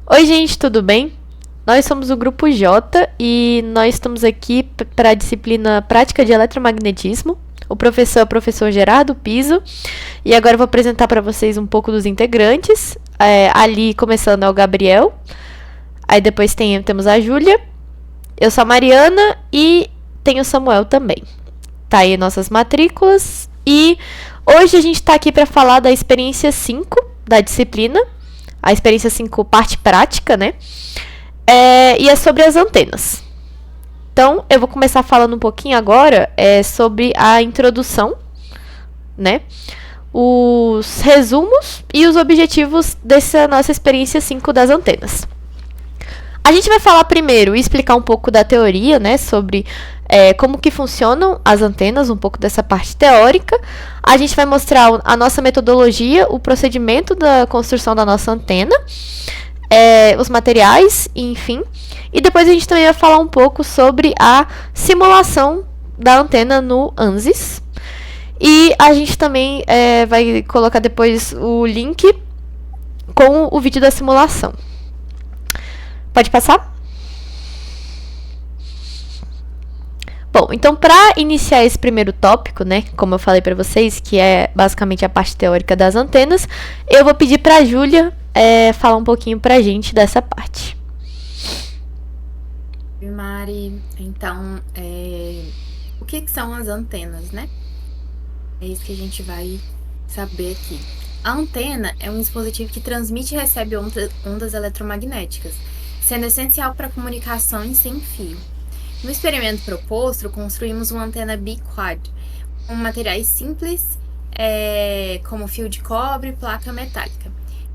Oi, gente, tudo bem? Nós somos o Grupo J e nós estamos aqui para a disciplina Prática de Eletromagnetismo. O professor é o professor Gerardo Piso. E agora eu vou apresentar para vocês um pouco dos integrantes. Ali, começando, é o Gabriel. Aí depois temos a Júlia. Eu sou a Mariana e tem o Samuel também. Tá aí nossas matrículas. E hoje a gente está aqui para falar da experiência 5 da disciplina. A experiência 5, parte prática, né? E é sobre as antenas. Então, eu vou começar falando um pouquinho agora sobre a introdução, né? Os resumos e os objetivos dessa nossa experiência 5 das antenas. A gente vai falar primeiro e explicar um pouco da teoria, né? Sobre como que funcionam as antenas, um pouco dessa parte teórica. A gente vai mostrar a nossa metodologia, o procedimento da construção da nossa antena, os materiais, enfim. E depois a gente também vai falar um pouco sobre a simulação da antena no ANSYS. E a gente também vai colocar depois o link com o vídeo da simulação. Pode passar? Bom, então para iniciar esse primeiro tópico, né, como eu falei para vocês, que é basicamente a parte teórica das antenas, eu vou pedir para a Júlia falar um pouquinho para a gente dessa parte. Oi, Mari. Então, o que são as antenas, né? É isso que a gente vai saber aqui. A antena é um dispositivo que transmite e recebe ondas eletromagnéticas, sendo essencial para comunicações sem fio. No experimento proposto, construímos uma antena biquad, com materiais simples, como fio de cobre e placa metálica,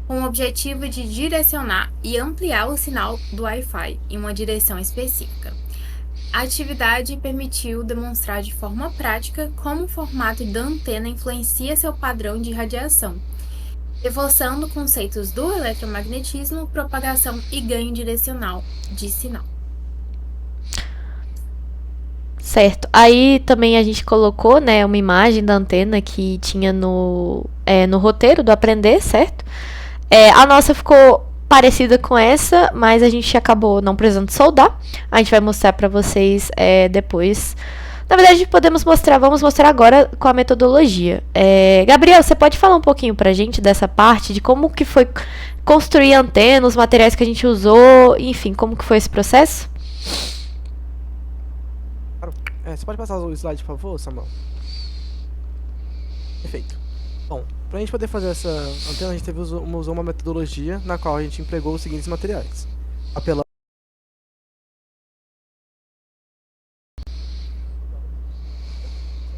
com o objetivo de direcionar e ampliar o sinal do Wi-Fi em uma direção específica. A atividade permitiu demonstrar de forma prática como o formato da antena influencia seu padrão de radiação, reforçando conceitos do eletromagnetismo, propagação e ganho direcional de sinal. Certo. Aí também a gente colocou, né, uma imagem da antena que tinha no roteiro do Aprender, certo? A nossa ficou parecida com essa, mas a gente acabou não precisando soldar. A gente vai mostrar para vocês depois. Na verdade, vamos mostrar agora com a metodologia. Gabriel, você pode falar um pouquinho pra gente dessa parte, de como que foi construir a antena, os materiais que a gente usou, enfim, como que foi esse processo? Você pode passar o slide, por favor, Samuel? Perfeito. Bom, para a gente poder fazer essa antena, a gente usou uma metodologia na qual a gente empregou os seguintes materiais. Apelando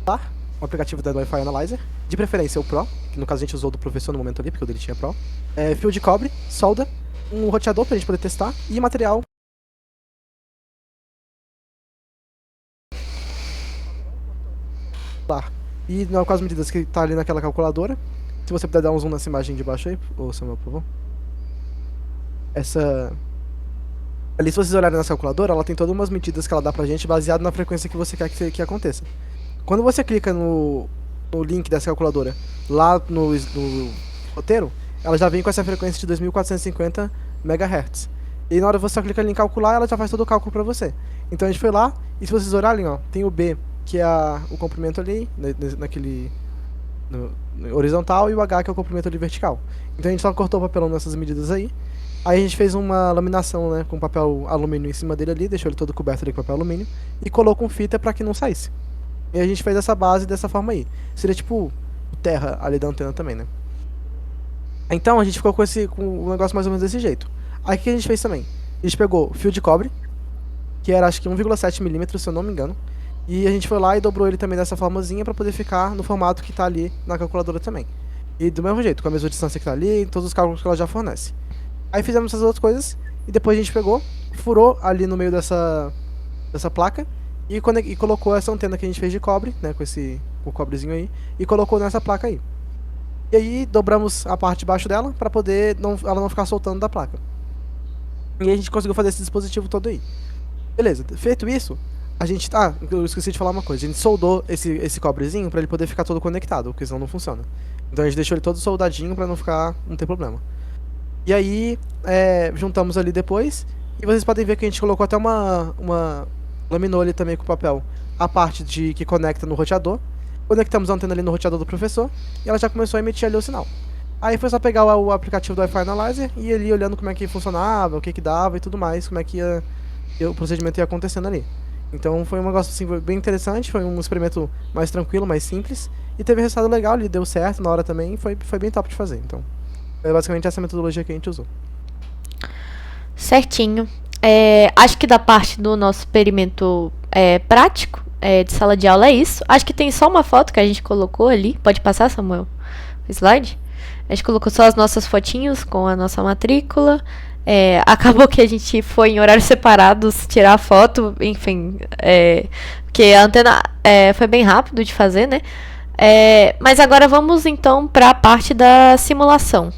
um aplicativo da Wi-Fi Analyzer, de preferência o Pro, que no caso a gente usou do professor no momento ali, porque o dele tinha Pro. Fio de cobre, solda, um roteador para a gente poder testar e material. E com as medidas que está ali naquela calculadora. Se você puder dar um zoom nessa imagem de baixo aí, Samuel, por favor. Ali, se vocês olharem nessa calculadora, ela tem todas umas medidas que ela dá pra gente baseado na frequência que você quer que aconteça. Quando você clica no link dessa calculadora lá no roteiro, ela já vem com essa frequência de 2450 MHz. E na hora que você clica ali em calcular, ela já faz todo o cálculo pra você. Então a gente foi lá, e se vocês olharem, ó, tem o B, que é o comprimento ali, no horizontal, e o H, que é o comprimento ali vertical. Então a gente só cortou o papelão nessas medidas aí. Aí a gente fez uma laminação, né, com papel alumínio em cima dele ali, deixou ele todo coberto ali com papel alumínio, e colou com fita pra que não saísse. E a gente fez essa base dessa forma aí. Seria tipo terra ali da antena também, né? Então a gente ficou com um negócio mais ou menos desse jeito. Aí o que a gente fez também? A gente pegou fio de cobre, que era acho que 1,7 mm, se eu não me engano. E a gente foi lá e dobrou ele também dessa formazinha pra poder ficar no formato que tá ali na calculadora também. E do mesmo jeito, com a mesma distância que tá ali, todos os cálculos que ela já fornece. Aí fizemos essas outras coisas, e depois a gente pegou, furou ali no meio dessa placa, e colocou essa antena que a gente fez de cobre, né, com o cobrezinho aí, e colocou nessa placa aí. E aí dobramos a parte de baixo dela, pra poder ela não ficar soltando da placa. E aí a gente conseguiu fazer esse dispositivo todo aí. Beleza, feito isso, a gente... eu esqueci de falar uma coisa. A gente soldou esse cobrezinho pra ele poder ficar todo conectado, porque senão não funciona. Então a gente deixou ele todo soldadinho pra não ter problema. E aí, juntamos ali depois. E vocês podem ver que a gente colocou até laminou ali também com papel a parte que conecta no roteador. Conectamos a antena ali no roteador do professor e ela já começou a emitir ali o sinal. Aí foi só pegar o aplicativo do Wi-Fi Analyzer e ir ali olhando como é que funcionava, o que que dava e tudo mais, como é que o procedimento ia acontecendo ali. Então foi um negócio assim, bem interessante, foi um experimento mais tranquilo, mais simples. E teve resultado legal, ele deu certo na hora também, foi bem top de fazer. Então, é basicamente essa metodologia que a gente usou. Certinho. Acho que da parte do nosso experimento prático, de sala de aula, é isso. Acho que tem só uma foto que a gente colocou ali. Pode passar, Samuel? O slide? A gente colocou só as nossas fotinhos com a nossa matrícula. Acabou que a gente foi em horários separados tirar a foto, enfim. Porque a antena foi bem rápido de fazer, né? Mas agora vamos então para a parte da simulação.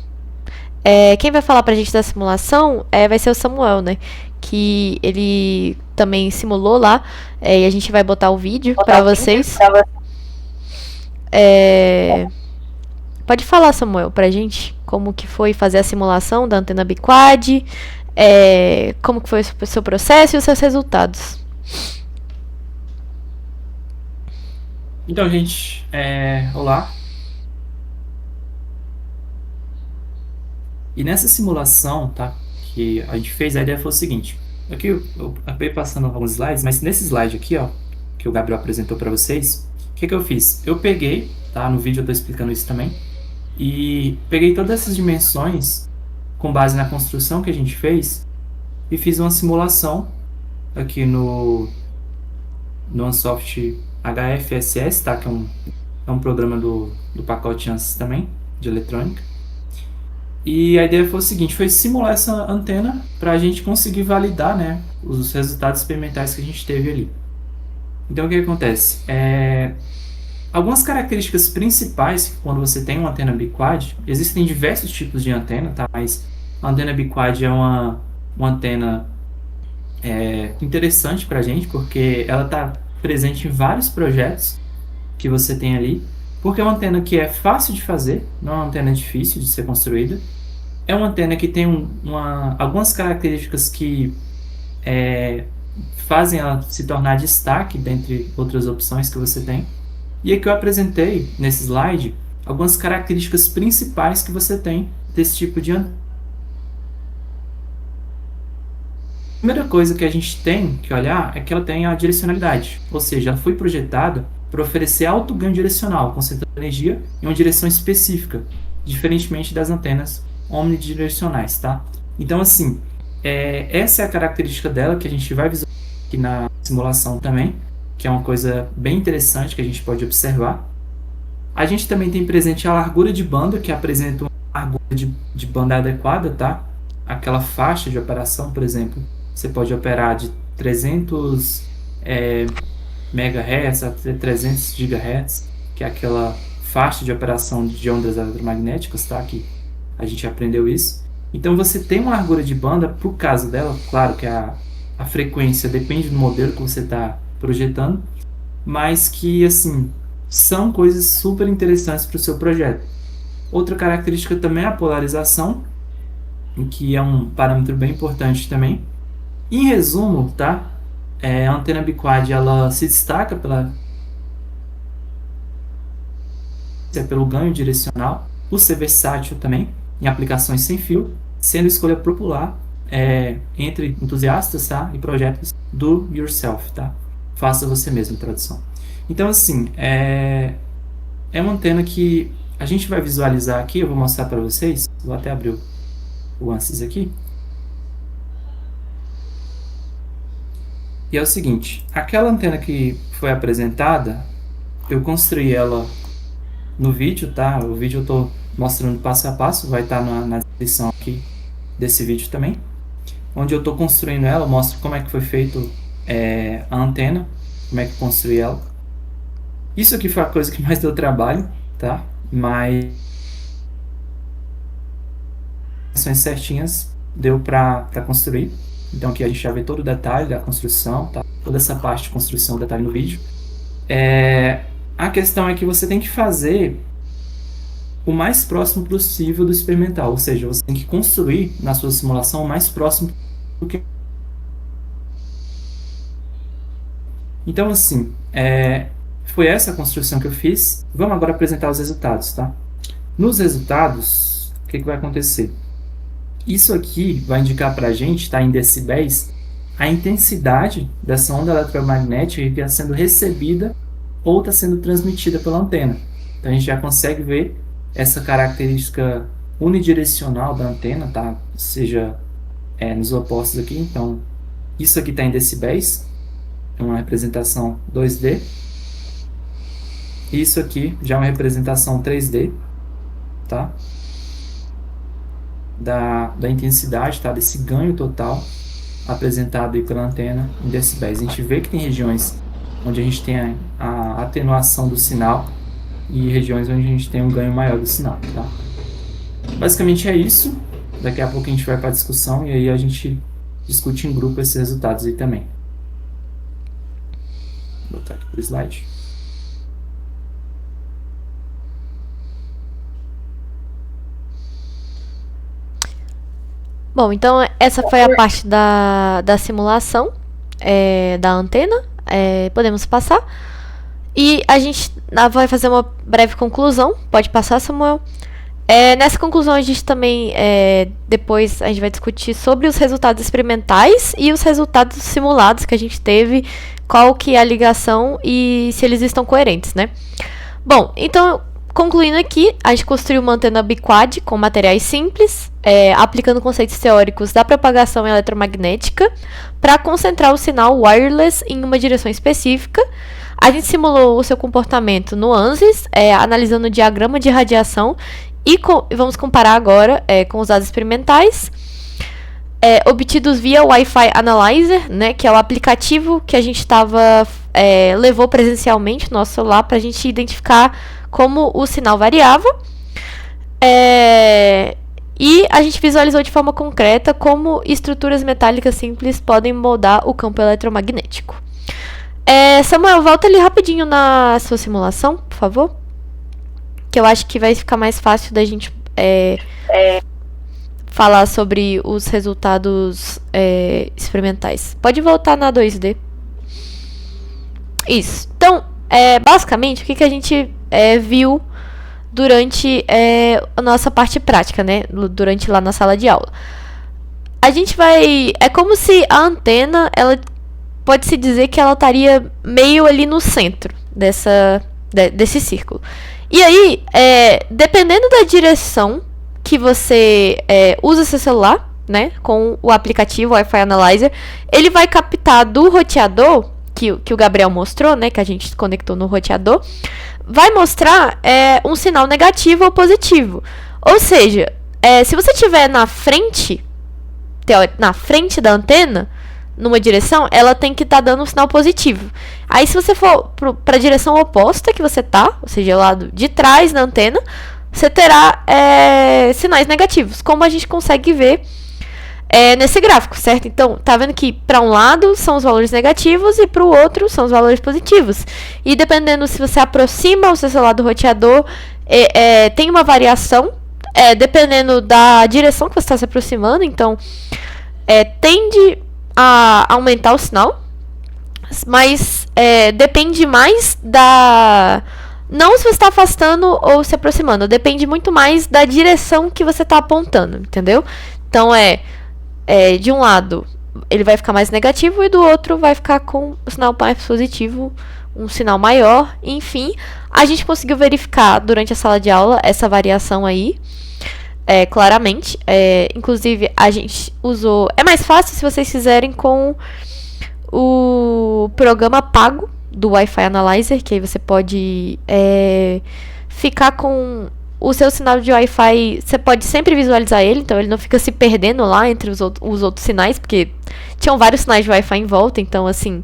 Quem vai falar pra gente da simulação vai ser o Samuel, né? Que ele também simulou lá. E a gente vai botar o vídeo pra vocês. Pode falar, Samuel, pra gente como que foi fazer a simulação da antena biquad, como que foi o seu processo e os seus resultados. Então, gente, olá. E nessa simulação, tá, que a gente fez, a ideia foi o seguinte. Aqui eu acabei passando alguns slides, mas nesse slide aqui, ó, que o Gabriel apresentou para vocês, o que eu fiz? Eu peguei, tá, no vídeo eu tô explicando isso também, e peguei todas essas dimensões com base na construção que a gente fez e fiz uma simulação aqui no Ansoft HFSS, tá, que é um programa do pacote ANSYS também, de eletrônica. E a ideia foi o seguinte, foi simular essa antena para a gente conseguir validar, né, os resultados experimentais que a gente teve ali. Então o que acontece? Algumas características principais quando você tem uma antena biquad, existem diversos tipos de antena, tá? Mas a antena biquad é uma antena interessante para a gente, porque ela está presente em vários projetos que você tem ali, porque é uma antena que é fácil de fazer, não é uma antena difícil de ser construída. É uma antena que tem algumas características que fazem ela se tornar destaque dentre outras opções que você tem. E aqui eu apresentei, nesse slide, algumas características principais que você tem desse tipo de antena. A primeira coisa que a gente tem que olhar é que ela tem a direcionalidade, ou seja, ela foi projetada para oferecer alto ganho direcional, concentrando energia em uma direção específica, diferentemente das antenas omnidirecionais, tá? Então, assim, essa é a característica dela que a gente vai visualizar aqui na simulação também, que é uma coisa bem interessante que a gente pode observar. A gente também tem presente a largura de banda, que apresenta uma largura de banda adequada, tá? Aquela faixa de operação, por exemplo, você pode operar de 300 MHz a 300 GHz, que é aquela faixa de operação de ondas eletromagnéticas, tá? Que a gente aprendeu isso. Então você tem uma largura de banda, pro caso dela, claro que a frequência depende do modelo que você está projetando, mas que, assim, são coisas super interessantes para o seu projeto. Outra característica também é a polarização, que é um parâmetro bem importante também. Em resumo, tá? A antena biquad ela se destaca pelo ganho direcional, por ser versátil também em aplicações sem fio, sendo escolha popular entre entusiastas, tá? E projetos do yourself, tá? Faça você mesmo, tradução. Então, assim, é uma antena que a gente vai visualizar aqui, eu vou mostrar para vocês, vou até abrir o ANSYS aqui. E é o seguinte, aquela antena que foi apresentada, eu construí ela no vídeo, tá? O vídeo eu tô mostrando passo a passo, vai estar na descrição aqui desse vídeo também. Onde eu estou construindo ela, eu mostro como é que foi feito a antena, como é que construí ela. Isso aqui foi a coisa que mais deu trabalho, tá? Mas as certinhas deu para construir. Então aqui a gente já vê todo o detalhe da construção, tá? Toda essa parte de construção, detalhe no vídeo. A questão é que você tem que fazer o mais próximo possível do experimental, ou seja, você tem que construir na sua simulação o mais próximo do que... Então, assim, foi essa a construção que eu fiz. Vamos agora apresentar os resultados, tá? Nos resultados, o que vai acontecer? Isso aqui vai indicar para a gente, tá, em decibéis, a intensidade dessa onda eletromagnética que está sendo recebida ou está sendo transmitida pela antena. Então a gente já consegue ver essa característica unidirecional da antena, tá? Seja nos opostos aqui. Então isso aqui está em decibéis, é uma representação 2D. Isso aqui já é uma representação 3D, tá? Da intensidade, tá? Desse ganho total apresentado aí pela antena em decibéis. A gente vê que tem regiões onde a gente tem a atenuação do sinal e regiões onde a gente tem um ganho maior do sinal, tá? Basicamente é isso. Daqui a pouco a gente vai para a discussão e aí a gente discute em grupo esses resultados aí também. Vou botar aqui pro slide. Bom, então essa foi a parte da simulação da antena. Podemos passar. E a gente vai fazer uma breve conclusão. Pode passar, Samuel. Nessa conclusão, a gente também, depois a gente vai discutir sobre os resultados experimentais e os resultados simulados que a gente teve, qual que é a ligação e se eles estão coerentes, né? Bom, então, concluindo aqui, a gente construiu uma antena biquad com materiais simples, aplicando conceitos teóricos da propagação eletromagnética para concentrar o sinal wireless em uma direção específica. A gente simulou o seu comportamento no ANSYS, analisando o diagrama de radiação e vamos comparar agora com os dados experimentais obtidos via Wi-Fi Analyzer, né, que é o aplicativo que a gente levou presencialmente no nosso celular para a gente identificar como o sinal variava. E a gente visualizou de forma concreta como estruturas metálicas simples podem moldar o campo eletromagnético. Samuel, volta ali rapidinho na sua simulação, por favor. Que eu acho que vai ficar mais fácil da gente falar sobre os resultados experimentais. Pode voltar na 2D. Isso. Então, basicamente, o que a gente viu durante a nossa parte prática, né? Durante lá na sala de aula. A gente vai... É como se a antena, ela pode-se dizer que ela estaria meio ali no centro desse círculo. E aí, dependendo da direção que você usa seu celular, né, com o aplicativo Wi-Fi Analyzer, ele vai captar do roteador, que o Gabriel mostrou, né, que a gente conectou no roteador, vai mostrar um sinal negativo ou positivo. Ou seja, se você estiver na frente da antena, numa direção, ela tem que estar dando um sinal positivo. Aí, se você for para a direção oposta que você tá, ou seja, o lado de trás da antena, você terá sinais negativos, como a gente consegue ver nesse gráfico, certo? Então, tá vendo que para um lado são os valores negativos e para o outro são os valores positivos. E dependendo se você aproxima o seu celular do roteador, tem uma variação, dependendo da direção que você está se aproximando. Então, tende a aumentar o sinal, mas depende mais não se você está afastando ou se aproximando, depende muito mais da direção que você está apontando, entendeu? Então de um lado ele vai ficar mais negativo e do outro vai ficar com o sinal mais positivo, um sinal maior. Enfim, a gente conseguiu verificar durante a sala de aula essa variação aí. Claramente, inclusive a gente usou. É mais fácil se vocês fizerem com o programa pago do Wi-Fi Analyzer, que aí você pode ficar com o seu sinal de Wi-Fi. Você pode sempre visualizar ele, então ele não fica se perdendo lá entre os outros sinais, porque tinham vários sinais de Wi-Fi em volta. Então, assim,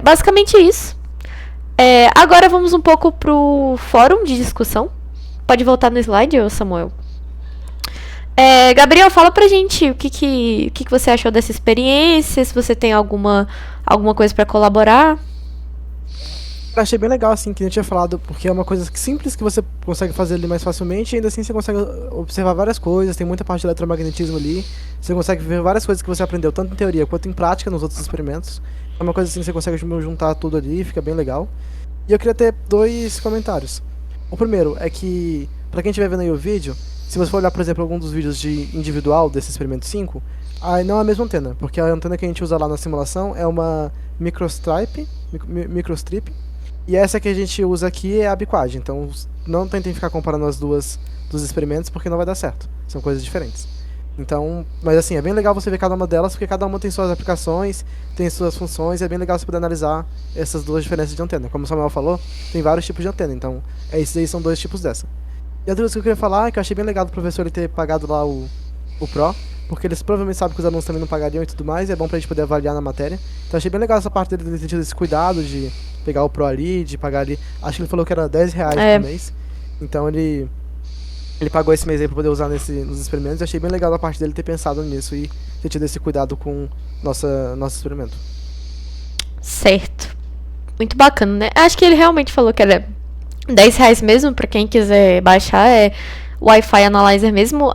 basicamente isso. Agora vamos um pouco pro fórum de discussão. Pode voltar no slide, Samuel. Gabriel, fala pra gente o que você achou dessa experiência, se você tem alguma coisa pra colaborar. Eu achei bem legal, assim, que eu tinha falado, porque é uma coisa simples que você consegue fazer ali mais facilmente, e ainda assim você consegue observar várias coisas, tem muita parte de eletromagnetismo ali, você consegue ver várias coisas que você aprendeu, tanto em teoria quanto em prática nos outros experimentos. É uma coisa assim que você consegue juntar tudo ali, fica bem legal. E eu queria ter 2 comentários. O primeiro é que, pra quem estiver vendo aí o vídeo, se você for olhar, por exemplo, algum dos vídeos de individual desse experimento 5, aí não é a mesma antena, porque a antena que a gente usa lá na simulação é uma microstrip, e essa que a gente usa aqui é a biquad. Então não tentem ficar comparando as duas dos experimentos, porque não vai dar certo. São coisas diferentes. Então, mas assim, é bem legal você ver cada uma delas, porque cada uma tem suas aplicações, tem suas funções, e é bem legal você poder analisar essas duas diferenças de antena. Como o Samuel falou, tem vários tipos de antena, então esses aí são 2 tipos dessa. E a outra coisa que eu queria falar é que eu achei bem legal do professor ele ter pagado lá o Pro, porque eles provavelmente sabem que os alunos também não pagariam e tudo mais, e é bom pra gente poder avaliar na matéria. Então achei bem legal essa parte dele ter tido esse cuidado de pegar o Pro ali, de pagar ali. Acho que ele falou que era R$10 por mês. Então ele pagou esse mês aí pra poder usar nos experimentos. E achei bem legal da parte dele ter pensado nisso e ter tido esse cuidado com nosso experimento. Certo. Muito bacana, né? Acho que ele realmente falou que era R$10 mesmo, pra quem quiser baixar, é Wi-Fi Analyzer mesmo.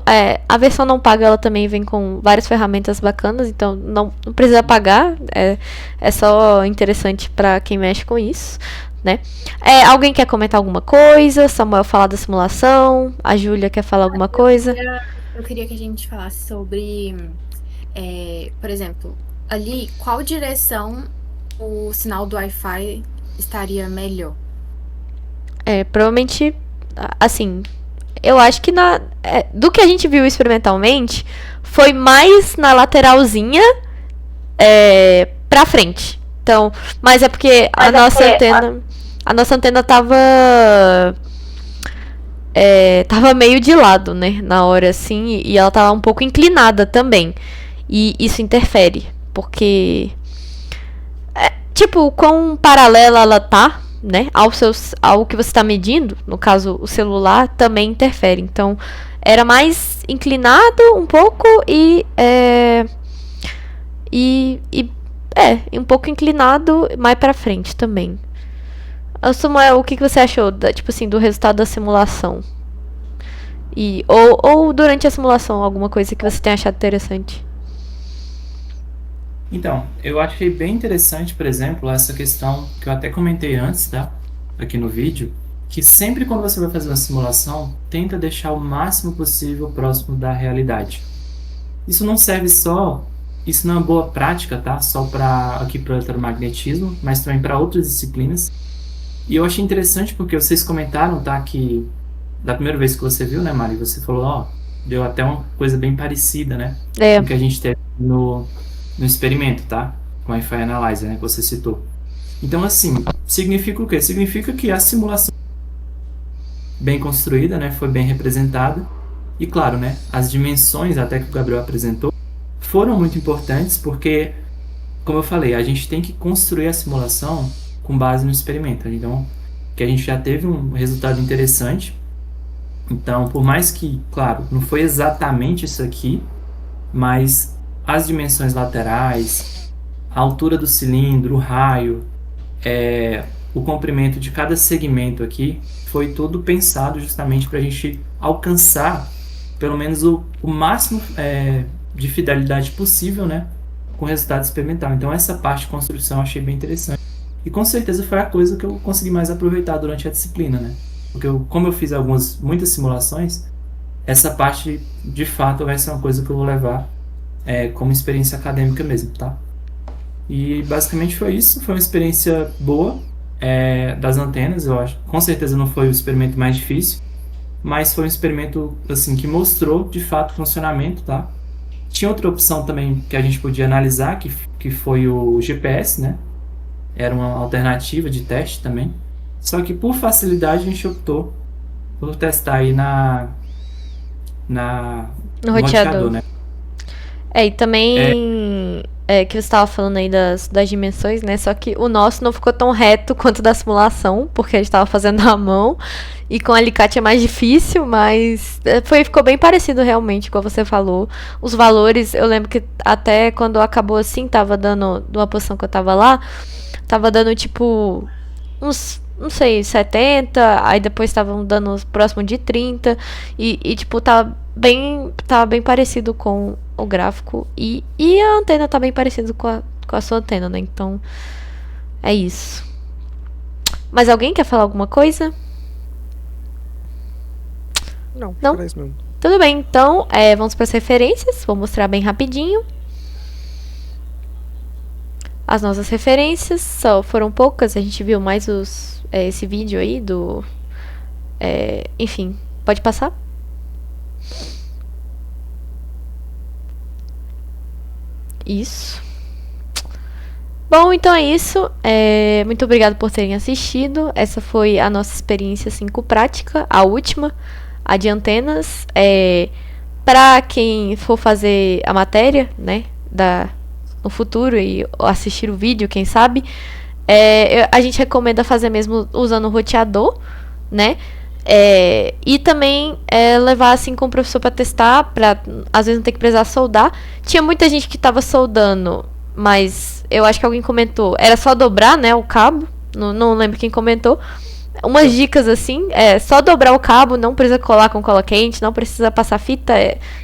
A versão não paga, ela também vem com várias ferramentas bacanas, então não precisa pagar, é só interessante pra quem mexe com isso, né? Alguém quer comentar alguma coisa? Samuel falar da simulação, a Júlia quer falar alguma coisa? Eu queria que a gente falasse sobre, por exemplo, ali, qual direção o sinal do Wi-Fi estaria melhor? Provavelmente, assim, eu acho que do que a gente viu experimentalmente, foi mais na lateralzinha pra frente. Então, mas é porque a nossa antena tava meio de lado, né, na hora assim, e ela tava um pouco inclinada também. E isso interfere, porque tipo, quão paralela ela tá, né, ao que você está medindo, no caso o celular, também interfere. Então era mais inclinado um pouco e um pouco inclinado mais pra frente também. Samuel, o que você achou tipo assim, do resultado da simulação? Ou durante a simulação, alguma coisa que você tenha achado interessante? Então, eu achei bem interessante, por exemplo, essa questão que eu até comentei antes, tá? Aqui no vídeo, que sempre quando você vai fazer uma simulação, tenta deixar o máximo possível próximo da realidade. Isso não serve só, isso não é uma boa prática, tá? Só aqui para o eletromagnetismo, mas também para outras disciplinas. E eu achei interessante porque vocês comentaram, tá? Que da primeira vez que você viu, né, Mari? Você falou, deu até uma coisa bem parecida, né? Com o que a gente teve no experimento, tá? Com o Wi-Fi Analyzer, né? Que você citou. Então, assim, significa o quê? Significa que a simulação bem construída, né? Foi bem representada. E, claro, né? As dimensões, até que o Gabriel apresentou, foram muito importantes porque, como eu falei, a gente tem que construir a simulação com base no experimento. Então, que a gente já teve um resultado interessante. Então, por mais que, claro, não foi exatamente isso aqui, mas as dimensões laterais, a altura do cilindro, o raio, o comprimento de cada segmento aqui, foi tudo pensado justamente para a gente alcançar pelo menos o máximo de fidelidade possível, né, com o resultado experimental. Então essa parte de construção eu achei bem interessante. E com certeza foi a coisa que eu consegui mais aproveitar durante a disciplina, né? Porque como eu fiz muitas simulações, essa parte de fato vai ser uma coisa que eu vou levar como experiência acadêmica mesmo, tá? E basicamente foi isso, foi uma experiência boa das antenas, eu acho. Com certeza não foi o experimento mais difícil, mas foi um experimento assim, que mostrou de fato o funcionamento, tá? Tinha outra opção também que a gente podia analisar, que foi o GPS, né? Era uma alternativa de teste também. Só que por facilidade a gente optou por testar aí no roteador, né? E também que você estava falando aí das dimensões, né? Só que o nosso não ficou tão reto quanto da simulação, porque a gente estava fazendo à mão. E com alicate é mais difícil, mas ficou bem parecido realmente, como você falou. Os valores, eu lembro que até quando acabou assim, tava dando, de uma posição que eu tava lá, tava dando tipo uns, não sei, 70, aí depois estavam dando próximo de 30, e tipo, tava bem parecido com o gráfico, e a antena tá bem parecido com a sua antena, né? Então, é isso. Mas alguém quer falar alguma coisa? Não? Era isso mesmo. Tudo bem, então, vamos para as referências, vou mostrar bem rapidinho. As nossas referências foram poucas, a gente viu mais esse vídeo aí do... enfim, pode passar? Isso. Bom, então é isso. Muito obrigado por terem assistido. Essa foi a nossa experiência 5 prática, a última, a de antenas. Para quem for fazer a matéria, né, no futuro e assistir o vídeo, quem sabe, a gente recomenda fazer mesmo usando o roteador, né? E também levar assim com o professor para testar, para às vezes não ter que precisar soldar. Tinha muita gente que estava soldando, mas eu acho que alguém comentou, era só dobrar, né, o cabo. Não lembro quem comentou. Umas dicas assim, só dobrar o cabo, não precisa colar com cola quente, não precisa passar fita,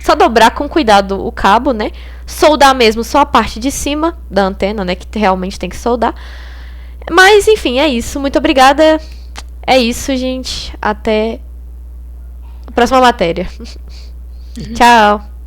só dobrar com cuidado o cabo, né? Soldar mesmo só a parte de cima da antena, né, que realmente tem que soldar. Mas enfim, é isso. Muito obrigada. É isso, gente. Até a próxima matéria. Tchau.